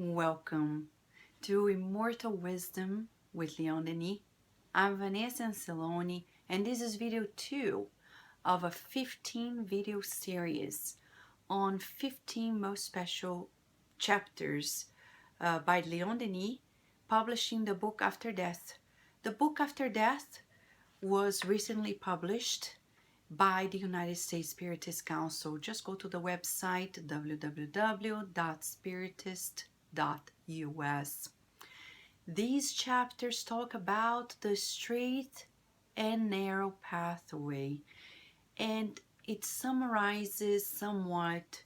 Welcome to Immortal Wisdom with Leon Denis. I'm Vanessa Anceloni, and this is video 2 of a 15 video series on 15 most special chapters by Leon Denis, publishing the book After Death. The book After Death was recently published by the United States Spiritist Council. Just go to the website www.spiritist.us. These chapters talk about the straight and narrow pathway, and it summarizes somewhat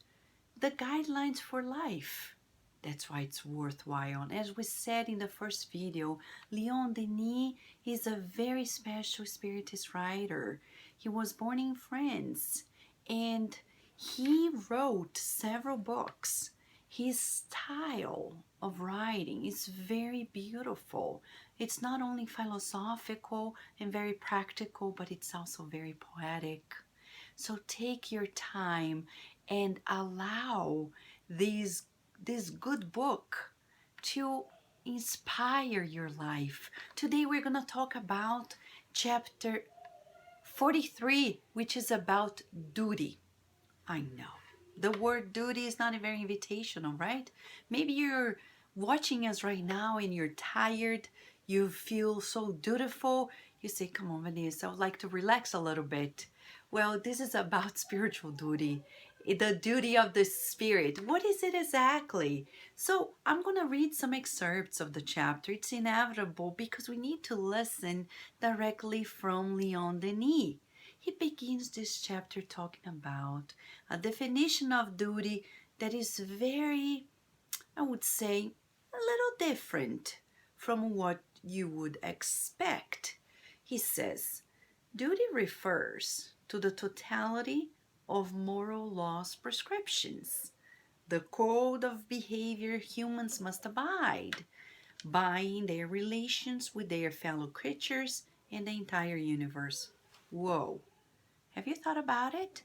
the guidelines for life. That's why it's worthwhile. As we said in the first video, Leon Denis is a very special spiritist writer. He was born in France and he wrote several books. His style of writing is very beautiful. It's not only philosophical and very practical, but it's also very poetic. So take your time and allow this good book to inspire your life. Today we're going to talk about chapter 43, which is about duty. I know the word duty is not very invitational, right? Maybe you're watching us right now and you're tired, you feel so dutiful, you say, come on Vanessa, I would like to relax a little bit. Well, this is about spiritual duty, the duty of the spirit. What is it exactly? So I'm going to read some excerpts of the chapter. It's inevitable because we need to listen directly from Leon Denis. He begins this chapter talking about a definition of duty that is very, I would say, a little different from what you would expect. He says, duty refers to the totality of moral laws prescriptions, the code of behavior humans must abide by in their relations with their fellow creatures and the entire universe. Whoa. Have you thought about it?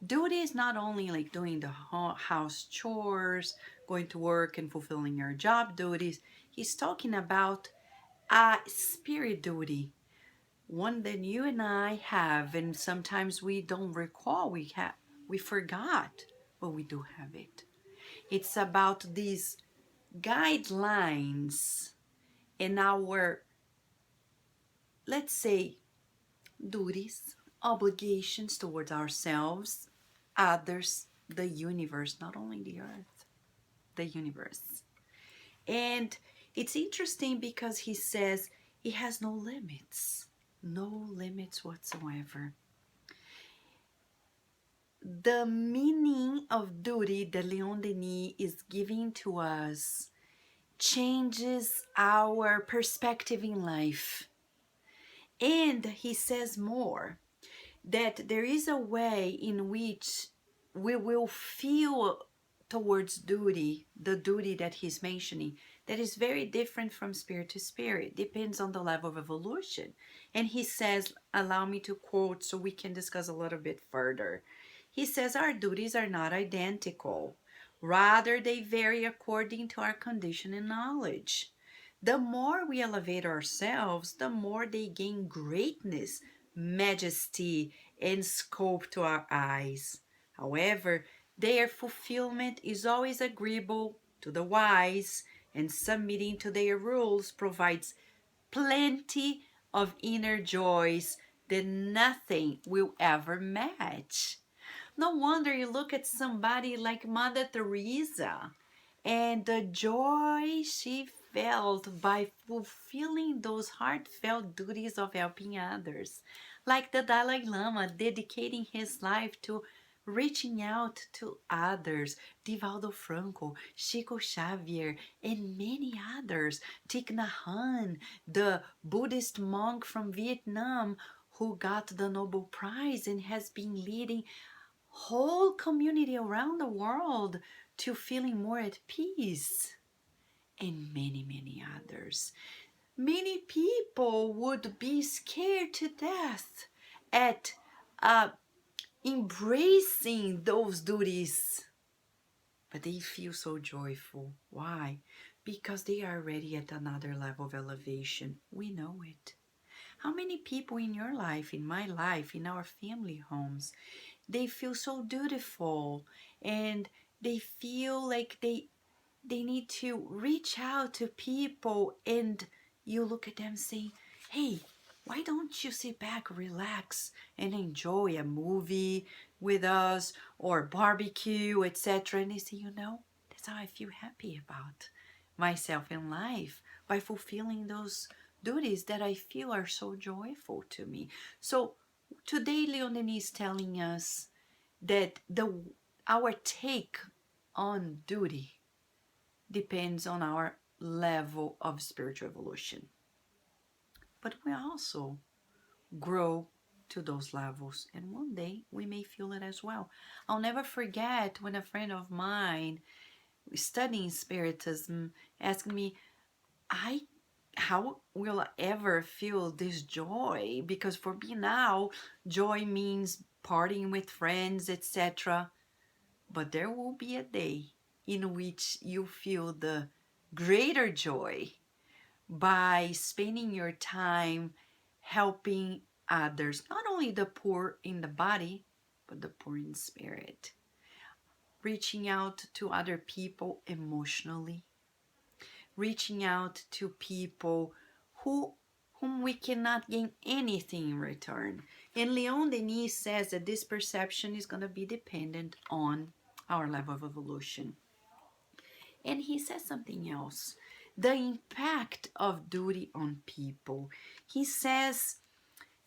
Duty is not only like doing the house chores, going to work and fulfilling your job duties. He's talking about a spirit duty, one that you and I have, and sometimes we don't recall we forgot, but we do have it. It's about these guidelines in our, let's say, duties, obligations towards ourselves, others, the universe, not only the earth, the universe. And it's interesting because he says it has no limits whatsoever. The meaning of duty that Leon Denis is giving to us changes our perspective in life. And he says more, that there is a way in which we will feel towards duty, the duty that he's mentioning, that is very different from spirit to spirit, depends on the level of evolution. And he says, allow me to quote so we can discuss a little bit further. He says, our duties are not identical. Rather, they vary according to our condition and knowledge. The more we elevate ourselves, the more they gain greatness, majesty, and scope to our eyes. However, their fulfillment is always agreeable to the wise, and submitting to their rules provides plenty of inner joys that nothing will ever match. No wonder you look at somebody like Mother Teresa and the joy she felt by fulfilling those heartfelt duties of helping others. Like the Dalai Lama dedicating his life to reaching out to others, Divaldo Franco, Chico Xavier, and many others. Thich Nhat Hanh, the Buddhist monk from Vietnam who got the Nobel Prize and has been leading whole community around the world to feeling more at peace, and many others. Many people would be scared to death at embracing those duties but they feel so joyful. Why? Because they are already at another level of elevation. We know it. How many people in your life, in my life, in our family homes, they feel so dutiful and they feel like they need to reach out to people, and you look at them saying, hey, why don't you sit back, relax, and enjoy a movie with us or barbecue, etc. And they say, that's how I feel happy about myself in life, by fulfilling those duties that I feel are so joyful to me. So today Leon Denis is telling us that our take on duty depends on our level of spiritual evolution. But we also grow to those levels, and one day we may feel it as well. I'll never forget when a friend of mine studying Spiritism asked me, I how will I ever feel this joy? Because for me now, joy means partying with friends, etc. But there will be a day in which you feel the greater joy by spending your time helping others, not only the poor in the body, but the poor in spirit. Reaching out to other people emotionally, reaching out to people whom we cannot gain anything in return. And Leon Denis says that this perception is going to be dependent on our level of evolution. And he says something else, the impact of duty on people. He says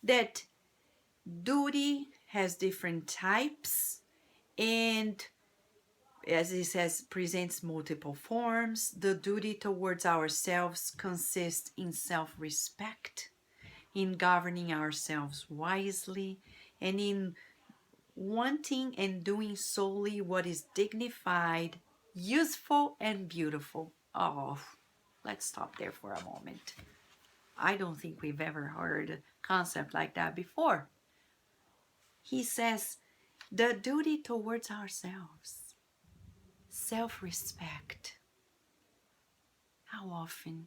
that duty has different types, and as he says, presents multiple forms. The duty towards ourselves consists in self-respect, in governing ourselves wisely, and in wanting and doing solely what is dignified, useful, and beautiful. Oh, let's stop there for a moment. I don't think we've ever heard a concept like that before. He says, the duty towards ourselves, self-respect. How often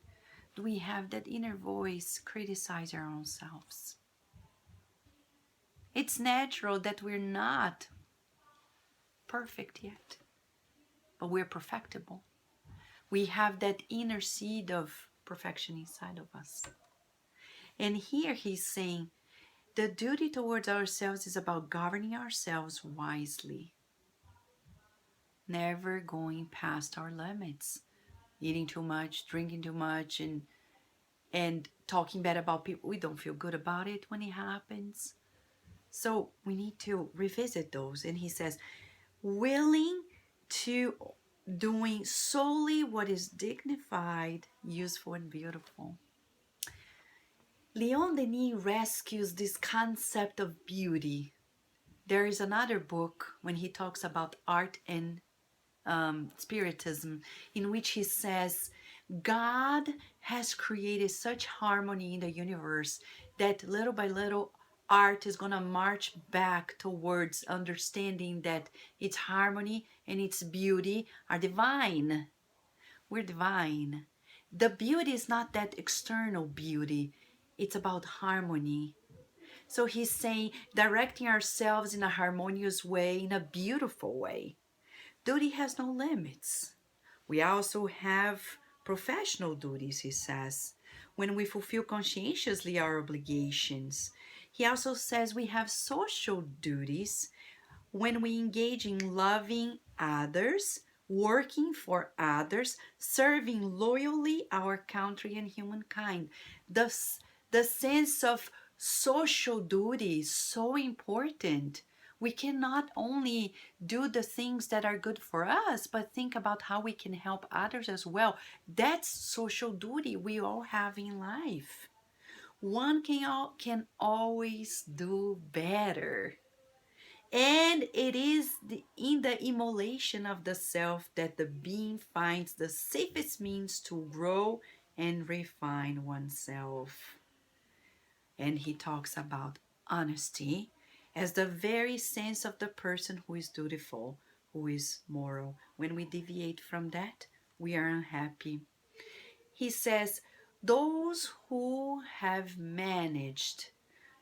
do we have that inner voice criticize our own selves? It's natural that we're not perfect yet, but we're perfectible. We have that inner seed of perfection inside of us. And here he's saying the duty towards ourselves is about governing ourselves wisely, never going past our limits, eating too much, drinking too much, and talking bad about people. We don't feel good about it when it happens. So we need to revisit those. And he says, willing to doing solely what is dignified, useful, and beautiful. Leon Denis rescues this concept of beauty. There is another book when he talks about art and Spiritism, in which he says God has created such harmony in the universe that little by little art is going to march back towards understanding that its harmony and its beauty are divine. We're divine. The beauty is not that external beauty. It's about harmony. So he's saying directing ourselves in a harmonious way, in a beautiful way. Duty has no limits. We also have professional duties, he says, when we fulfill conscientiously our obligations. He also says we have social duties when we engage in loving others, working for others, serving loyally our country and humankind. The sense of social duty is so important. We cannot only do the things that are good for us, but think about how we can help others as well. That's social duty we all have in life. One can always do better. And it is in the immolation of the self that the being finds the safest means to grow and refine oneself. And he talks about honesty as the very sense of the person who is dutiful, who is moral. When we deviate from that, we are unhappy. He says, those who have managed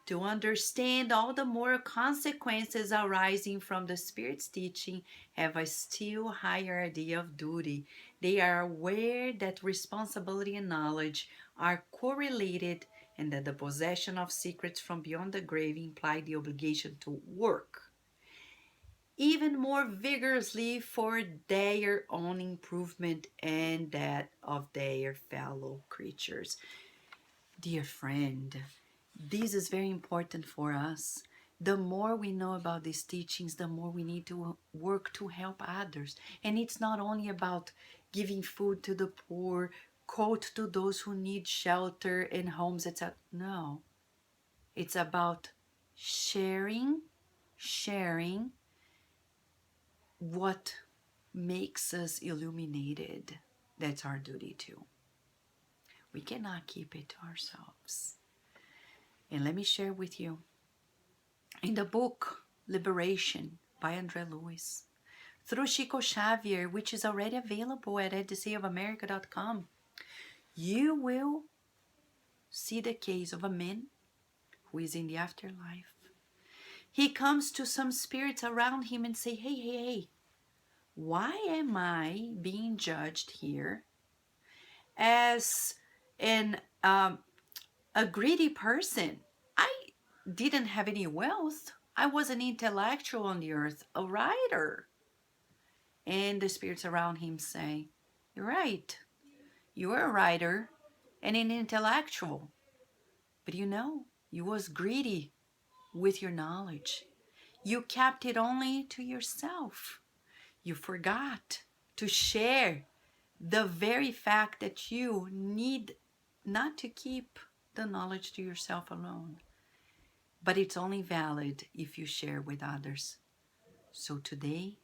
to understand all the moral consequences arising from the Spirit's teaching have a still higher idea of duty. They are aware that responsibility and knowledge are correlated and that the possession of secrets from beyond the grave imply the obligation to work even more vigorously for their own improvement and that of their fellow creatures. Dear friend, this is very important for us. The more we know about these teachings, the more we need to work to help others. And it's not only about giving food to the poor, coat to those who need shelter and homes, etc. No, it's about sharing what makes us illuminated. That's our duty too. We cannot keep it to ourselves. And let me share with you, in the book Liberation by Andre Lewis, through Chico Xavier, which is already available at edseaofamerica.com, you will see the case of a man who is in the afterlife. He comes to some spirits around him and say, hey, why am I being judged here as an a greedy person? I didn't have any wealth. I was an intellectual on the earth, a writer. And the spirits around him say, you're right. You were a writer and an intellectual. But you was greedy with your knowledge. You kept it only to yourself. You forgot to share the very fact that you need not to keep the knowledge to yourself alone. But it's only valid if you share with others. So today,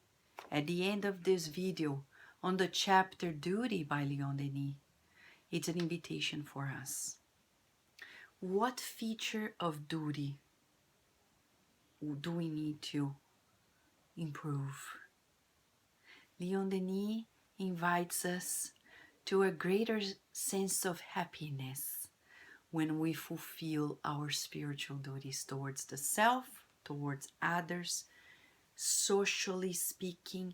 at the end of this video on the chapter Duty by Leon Denis, it's an invitation for us. What feature of duty do we need to improve? Leon Denis invites us to a greater sense of happiness when we fulfill our spiritual duties towards the self, towards others, socially speaking,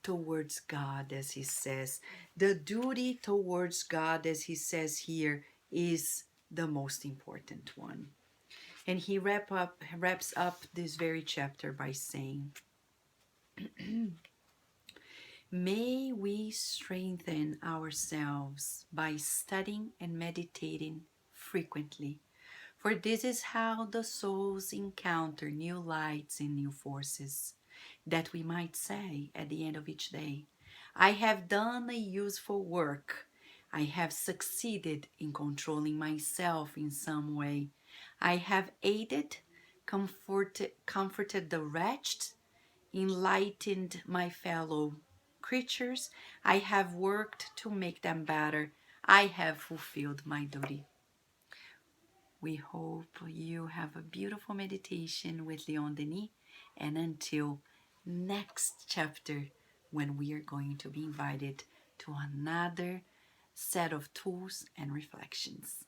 towards God, as he says. The duty towards God, as he says here, is the most important one. And he wraps up this very chapter by saying, may we strengthen ourselves by studying and meditating frequently, for this is how the souls encounter new lights and new forces, that we might say at the end of each day, I have done a useful work. I have succeeded in controlling myself in some way. I have aided, comforted the wretched, enlightened my fellow creatures. I have worked to make them better. I have fulfilled my duty. We hope you have a beautiful meditation with Leon Denis, and until next chapter, when we are going to be invited to another set of tools and reflections.